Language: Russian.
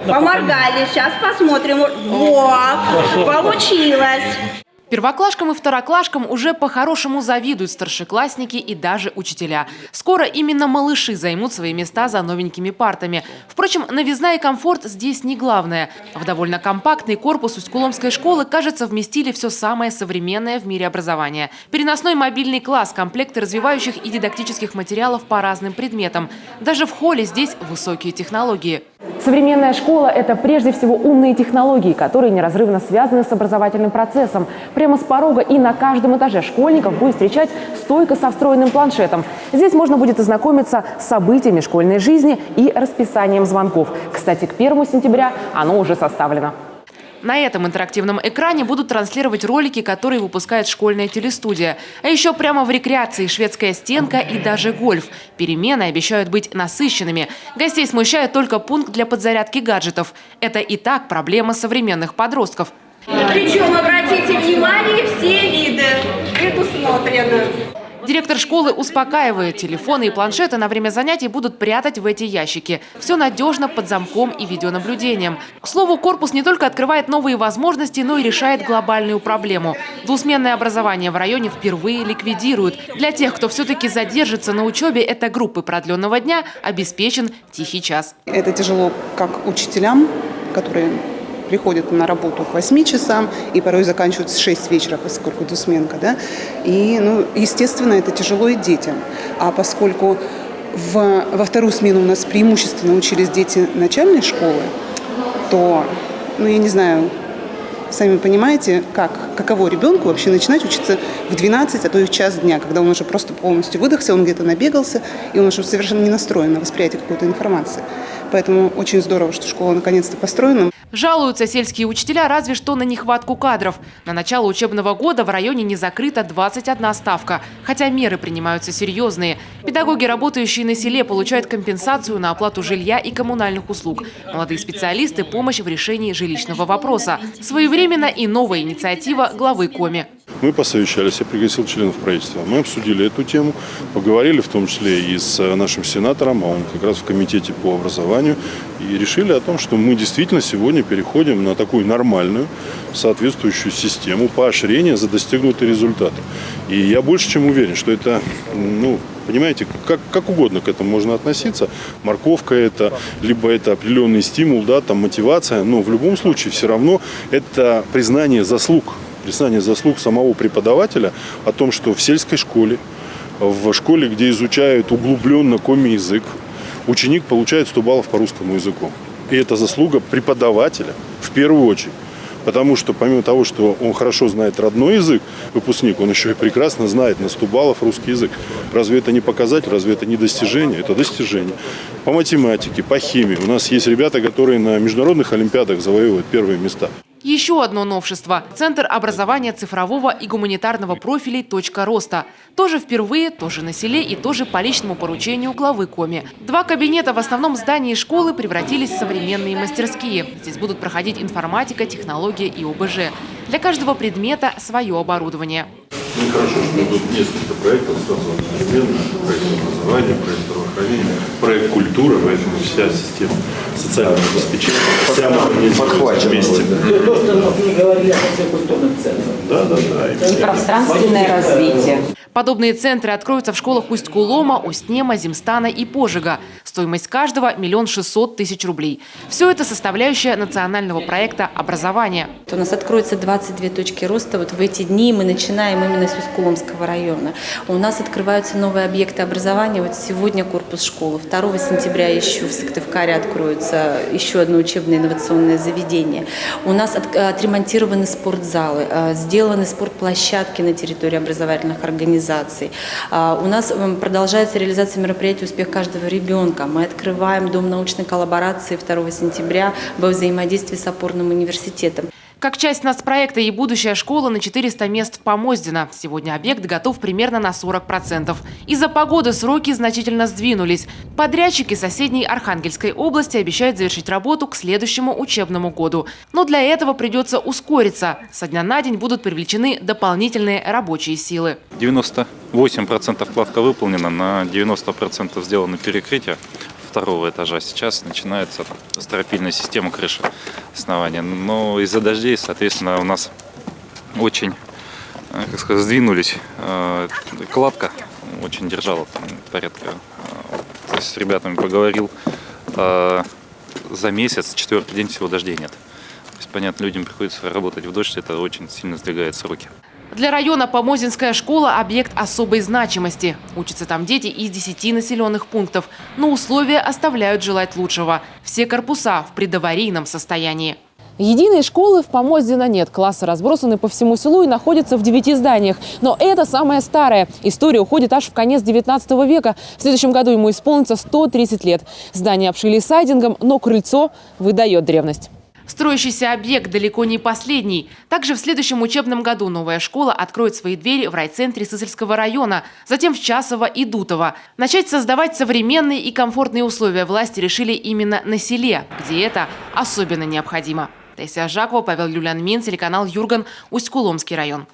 Поморгали, сейчас посмотрим. Вот, получилось. Первоклашкам и второклашкам уже по-хорошему завидуют старшеклассники и даже учителя. Скоро именно малыши займут свои места за новенькими партами. Впрочем, новизна и комфорт здесь не главное. В довольно компактный корпус Усть-Куломской школы, кажется, вместили все самое современное в мире образования. Переносной мобильный класс, комплекты развивающих и дидактических материалов по разным предметам. Даже в холле здесь высокие технологии. Современная школа – это прежде всего умные технологии, которые неразрывно связаны с образовательным процессом. Прямо с порога и на каждом этаже школьников будет встречать стойка со встроенным планшетом. Здесь можно будет ознакомиться с событиями школьной жизни и расписанием звонков. Кстати, к 1 сентября оно уже составлено. На этом интерактивном экране будут транслировать ролики, которые выпускает школьная телестудия. А еще прямо в рекреации шведская стенка и даже гольф. Перемены обещают быть насыщенными. Гостей смущает только пункт для подзарядки гаджетов. Это и так проблема современных подростков. Причем, обратите внимание, все виды предусмотрены. Директор школы успокаивает, телефоны и планшеты на время занятий будут прятать в эти ящики. Все надежно под замком и видеонаблюдением. К слову, корпус не только открывает новые возможности, но и решает глобальную проблему. Двусменное образование в районе впервые ликвидируют. Для тех, кто все-таки задержится на учебе, этой группы продленного дня обеспечен тихий час. Это тяжело как учителям, которые приходят на работу к 8 часам и порой заканчивают в 6 вечера, поскольку двусменка, да. И, естественно, это тяжело и детям. А поскольку во вторую смену у нас преимущественно учились дети начальной школы, то, я не знаю, сами понимаете, каково ребенку вообще начинать учиться в 12, а то и в час дня, когда он уже просто полностью выдохся, он где-то набегался, и он уже совершенно не настроен на восприятие какой-то информации. Поэтому очень здорово, что школа наконец-то построена. Жалуются сельские учителя разве что на нехватку кадров. На начало учебного года в районе не закрыта 21 ставка. Хотя меры принимаются серьезные. Педагоги, работающие на селе, получают компенсацию на оплату жилья и коммунальных услуг. Молодые специалисты – помощь в решении жилищного вопроса. Своевременно и новая инициатива главы Коми. Мы посовещались, я пригласил членов правительства. Мы обсудили эту тему, поговорили в том числе и с нашим сенатором, а он как раз в комитете по образованию, и решили о том, что мы действительно сегодня переходим на такую нормальную, соответствующую систему поощрения за достигнутые результаты. И я больше чем уверен, что это, понимаете, как угодно к этому можно относиться. Морковка это, либо это определенный стимул, да, там мотивация, но в любом случае все равно это признание заслуг самого преподавателя о том, что в сельской школе, в школе, где изучают углубленно коми-язык, ученик получает 100 баллов по русскому языку. И это заслуга преподавателя в первую очередь. Потому что помимо того, что он хорошо знает родной язык, выпускник, он еще и прекрасно знает на 100 баллов русский язык. Разве это не показатель, разве это не достижение? Это достижение. По математике, по химии. У нас есть ребята, которые на международных олимпиадах завоевывают первые места. Еще одно новшество – Центр образования цифрового и гуманитарного профилей «Точка роста». Тоже впервые, тоже на селе и тоже по личному поручению главы Коми. 2 кабинета в основном здании школы превратились в современные мастерские. Здесь будут проходить информатика, технология и ОБЖ. Для каждого предмета свое оборудование. Хорошо, что тут несколько проектов сразу одновременно. Проект образования, проект здравоохранения, проект культуры, поэтому вся система социального обеспечения. Вся мы вместе. Просто не говорили о социокультурных центрах. Да. Пространственное развитие. Подобные центры откроются в школах Усть-Кулома, Устнема, Зимстана и Пожига. Стоимость каждого – 1 600 000 рублей. Все это составляющая национального проекта образования. У нас откроется 22 точки роста. Вот в эти дни мы начинаем именно с Усть-Куломского района. У нас открываются новые объекты образования. Вот сегодня корпус школы. 2 сентября еще в Сыктывкаре откроется еще одно учебное инновационное заведение. У нас отремонтированы спортзалы, сделаны спортплощадки на территории образовательных организаций. У нас продолжается реализация мероприятий «Успех каждого ребенка». Мы открываем Дом научной коллаборации 2 сентября во взаимодействии с опорным университетом. Как часть нацпроекта и будущая школа на 400 мест в Помоздино. Сегодня объект готов примерно на 40%. Из-за погоды сроки значительно сдвинулись. Подрядчики соседней Архангельской области обещают завершить работу к следующему учебному году. Но для этого придется ускориться. Со дня на день будут привлечены дополнительные рабочие силы. 98% кладка выполнена, на 90% сделаны перекрытия. второго этажа. Сейчас начинается стропильная система крыши основания. Но из-за дождей, соответственно, у нас очень, как сказать, сдвинулись. Кладка очень держала там порядка. То есть с ребятами поговорил. За месяц, 4-й день всего дождей нет. То есть, понятно, людям приходится работать в дождь, это очень сильно сдвигает сроки. Для района Помозинская школа – объект особой значимости. Учатся там дети из 10 населенных пунктов, но условия оставляют желать лучшего. Все корпуса в предаварийном состоянии. Единой школы в Помоздино нет. Классы разбросаны по всему селу и находятся в 9 зданиях. Но это самое старое. История уходит аж в конец 19 века. В следующем году ему исполнится 130 лет. Здание обшили сайдингом, но крыльцо выдает древность. Строящийся объект далеко не последний. Также в следующем учебном году новая школа откроет свои двери в райцентре Сысольского района, затем в Часово и Дутово. Начать создавать современные и комфортные условия власти решили именно на селе, где это особенно необходимо. Таисия Жакова, Павел Люлян-Мин, телеканал Юрган, Усть-Куломский район.